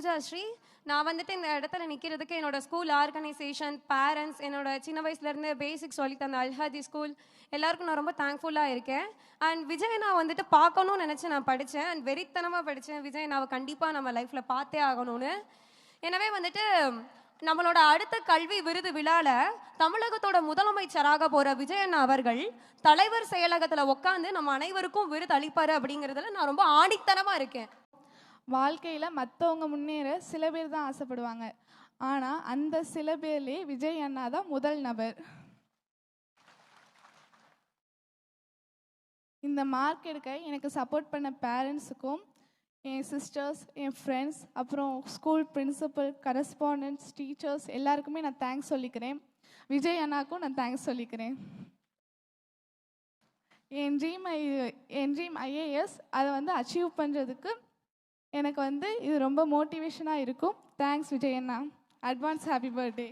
பூஜாஸ்ரீ. நான் வந்துட்டு இந்த இடத்துல நிற்கிறதுக்கு என்னோட ஸ்கூல் ஆர்கனைசேஷன், பேரண்ட்ஸ், என்னோட சின்ன வயசுலேருந்து பேசிக்ஸ் சொல்லி தந்த அல்ஹாதி ஸ்கூல் எல்லாருக்கும் நான் ரொம்ப தேங்க்ஃபுல்லாக இருக்கேன். அண்ட் விஜய் நான் வந்துட்டு பார்க்கணும்னு நினச்சி நான் படித்தேன். அண்ட் வெறித்தனமாக படித்தேன். விஜய் நான் கண்டிப்பாக நம்ம லைஃப்பில் பார்த்தே ஆகணும்னு. எனவே வந்துட்டு நம்மளோட அடுத்த கல்வி விருது விழால தமிழகத்தோட முதலமைச்சராக போற விஜயண்ணா அவர்கள் தலைவர் செயலகத்துல உட்காந்து நம்ம அனைவருக்கும் விருது அளிப்பாரு அப்படிங்கிறதுல நான் ரொம்ப ஆணித்தனமா இருக்கேன். வாழ்க்கையில் மற்றவங்க முன்னேற சில பேர் தான் ஆசைப்படுவாங்க. ஆனால் அந்த சில பேர்லேயே விஜய் அண்ணா தான் முதல் நபர். இந்த மார்க் எடுக்க எனக்கு சப்போர்ட் பண்ண பேரண்ட்ஸுக்கும், என் சிஸ்டர்ஸ், என் ஃப்ரெண்ட்ஸ், அப்புறம் ஸ்கூல் பிரின்சிபல், கரஸ்பாண்டன்ட்ஸ், டீச்சர்ஸ் எல்லாருக்குமே நான் தேங்க்ஸ் சொல்லிக்கிறேன். விஜய் அண்ணாக்கும் நான் தேங்க்ஸ் சொல்லிக்கிறேன். என் ட்ரீம் ஐஏஎஸ் அதை அச்சீவ் பண்ணுறதுக்கு எனக்கு இது ரொம்ப மோட்டிவேஷனாக இருக்கும். தேங்க்ஸ் விஜய் அண்ணா. Advance happy birthday.